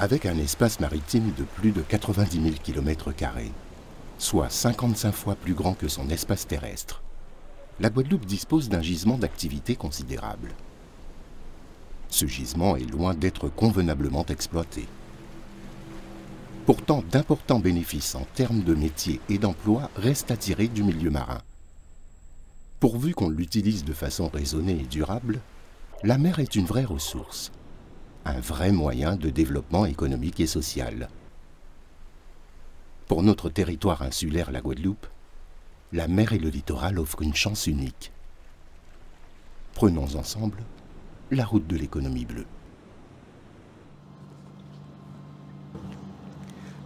Avec un espace maritime de plus de 90 000 km², soit 55 fois plus grand que son espace terrestre, la Guadeloupe dispose d'un gisement d'activité considérable. Ce gisement est loin d'être convenablement exploité. Pourtant, d'importants bénéfices en termes de métiers et d'emplois restent à tirer du milieu marin. Pourvu qu'on l'utilise de façon raisonnée et durable, la mer est une vraie ressource, un vrai moyen de développement économique et social. Pour notre territoire insulaire, la Guadeloupe, la mer et le littoral offrent une chance unique. Prenons ensemble la route de l'économie bleue.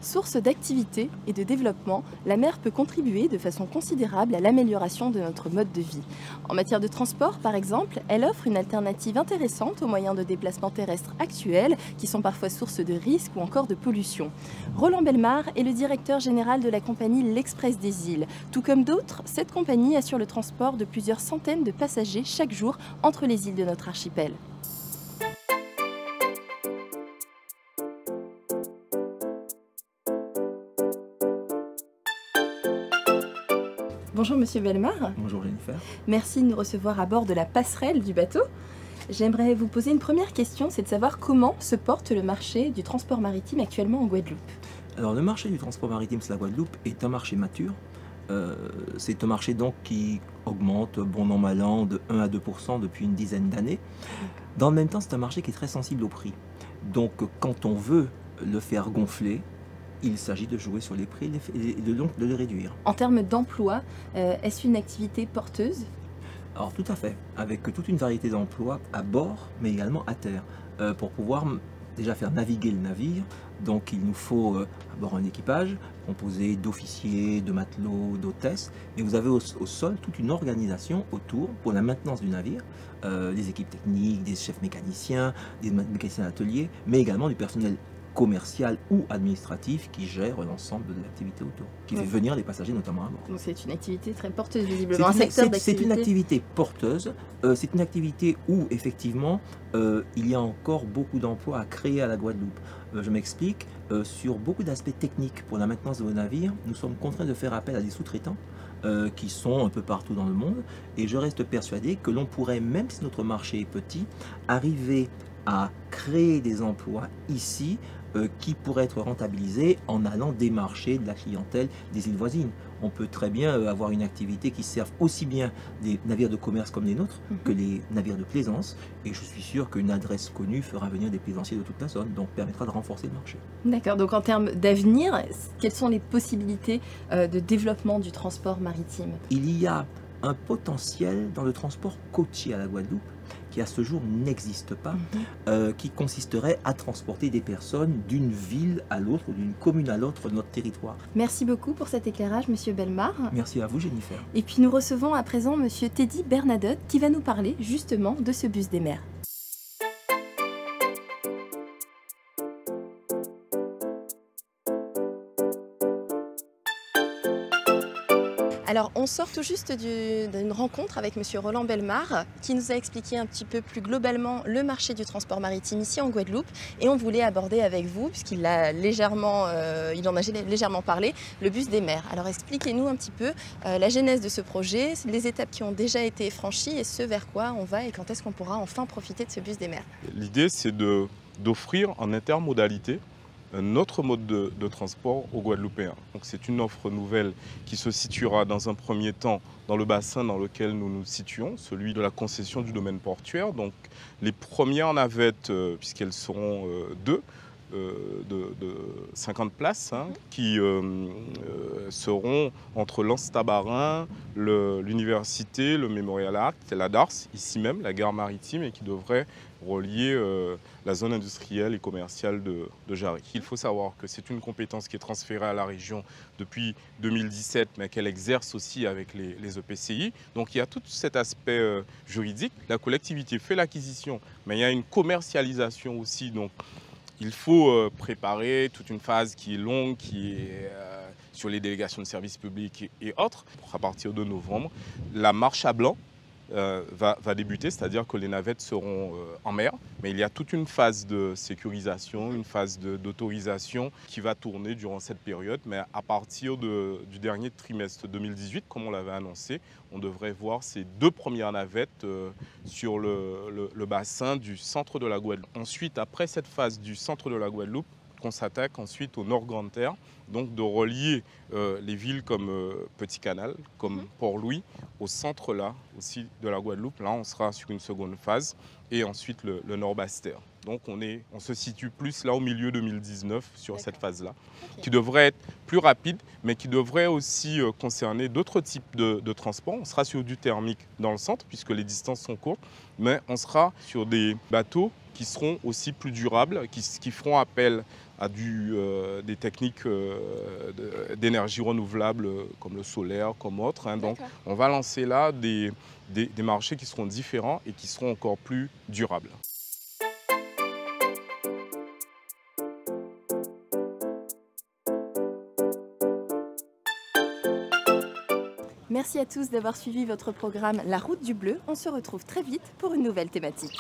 Source d'activité et de développement, la mer peut contribuer de façon considérable à l'amélioration de notre mode de vie. En matière de transport, par exemple, elle offre une alternative intéressante aux moyens de déplacement terrestre actuels, qui sont parfois source de risques ou encore de pollution. Roland Bellemare est le directeur général de la compagnie L'Express des Îles. Tout comme d'autres, cette compagnie assure le transport de plusieurs centaines de passagers chaque jour entre les îles de notre archipel. Bonjour Monsieur Bellemare. Bonjour Jennifer. Merci de nous recevoir à bord de la passerelle du bateau. J'aimerais vous poser une première question, c'est de savoir comment se porte le marché du transport maritime actuellement en Guadeloupe. Alors le marché du transport maritime sur la Guadeloupe est un marché mature. C'est un marché donc qui augmente bon an mal an de 1 à 2% depuis une dizaine d'années. Dans le même temps, c'est un marché qui est très sensible au prix. Donc quand on veut le faire gonfler, il s'agit de jouer sur les prix et donc de les réduire. En termes d'emploi, est-ce une activité porteuse? Alors tout à fait, avec toute une variété d'emplois à bord, mais également à terre, pour pouvoir déjà faire naviguer le navire. Donc il nous faut à bord un équipage composé d'officiers, de matelots, d'hôtesses, mais vous avez au sol toute une organisation autour pour la maintenance du navire, des équipes techniques, des chefs mécaniciens, des mécaniciens d'atelier, mais également du personnel commercial ou administratif qui gère l'ensemble de l'activité autour, qui fait venir les passagers notamment à bord. Donc c'est une activité très porteuse visiblement, c'est une activité porteuse, c'est une activité où effectivement il y a encore beaucoup d'emplois à créer à la Guadeloupe. Je m'explique, sur beaucoup d'aspects techniques pour la maintenance de vos navires, nous sommes contraints de faire appel à des sous-traitants qui sont un peu partout dans le monde, et je reste persuadé que l'on pourrait, même si notre marché est petit, arriver à créer des emplois ici qui pourraient être rentabilisés en allant démarcher de la clientèle des îles voisines. On peut très bien avoir une activité qui serve aussi bien des navires de commerce comme les nôtres que les navires de plaisance, et je suis sûr qu'une adresse connue fera venir des plaisanciers de toute la zone, donc permettra de renforcer le marché. D'accord, donc en termes d'avenir, quelles sont les possibilités de développement du transport maritime? Il y a un potentiel dans le transport côtier à la Guadeloupe qui à ce jour n'existe pas, qui consisterait à transporter des personnes d'une ville à l'autre ou d'une commune à l'autre de notre territoire. Merci beaucoup pour cet éclairage, Monsieur Bellemare. Merci à vous, Jennifer. Et puis nous recevons à présent Monsieur Teddy Bernadotte qui va nous parler justement de ce bus des mers. Alors, on sort tout juste d'une rencontre avec Monsieur Roland Bellemare qui nous a expliqué un petit peu plus globalement le marché du transport maritime ici en Guadeloupe, et on voulait aborder avec vous, puisqu'il a légèrement, il en a légèrement parlé, le bus des mers. Alors expliquez-nous un petit peu la genèse de ce projet, les étapes qui ont déjà été franchies et ce vers quoi on va et quand est-ce qu'on pourra enfin profiter de ce bus des mers. L'idée, c'est d'offrir en intermodalité un autre mode de transport aux Guadeloupéens. Donc c'est une offre nouvelle qui se situera dans un premier temps dans le bassin dans lequel nous nous situons, celui de la concession du domaine portuaire. Donc les premières navettes, puisqu'elles seront deux, de 50 places, qui seront entre l'Anse-Tabarin, l'université, le Mémorial Art, la DARS, ici même, la gare maritime, et qui devrait relier la zone industrielle et commerciale de Jarry. Il faut savoir que c'est une compétence qui est transférée à la région depuis 2017, mais qu'elle exerce aussi avec les EPCI. Donc il y a tout cet aspect juridique. La collectivité fait l'acquisition, mais il y a une commercialisation aussi. Donc il faut préparer toute une phase qui est longue, qui est sur les délégations de services publics et autres. À partir de novembre, la marche à blanc va débuter, c'est-à-dire que les navettes seront en mer, mais il y a toute une phase de sécurisation, une phase d'autorisation qui va tourner durant cette période, mais à partir du dernier trimestre 2018, comme on l'avait annoncé, on devrait voir ces 2 premières navettes sur le bassin du centre de la Guadeloupe. Ensuite, après cette phase du centre de la Guadeloupe, qu'on s'attaque ensuite au Nord Grande-Terre, donc de relier les villes comme Petit Canal, comme Port-Louis, au centre là aussi de la Guadeloupe. Là, on sera sur une seconde phase, et ensuite le Nord Basse-Terre. Donc on se situe plus là au milieu 2019 sur cette phase-là, qui devrait être plus rapide, mais qui devrait aussi concerner d'autres types de transports. On sera sur du thermique dans le centre, puisque les distances sont courtes, mais on sera sur des bateaux qui seront aussi plus durables, qui feront appel à des techniques d'énergie renouvelable comme le solaire, comme autres. Hein. Donc on va lancer là des marchés qui seront différents et qui seront encore plus durables. Merci à tous d'avoir suivi votre programme La Route du Bleu. On se retrouve très vite pour une nouvelle thématique.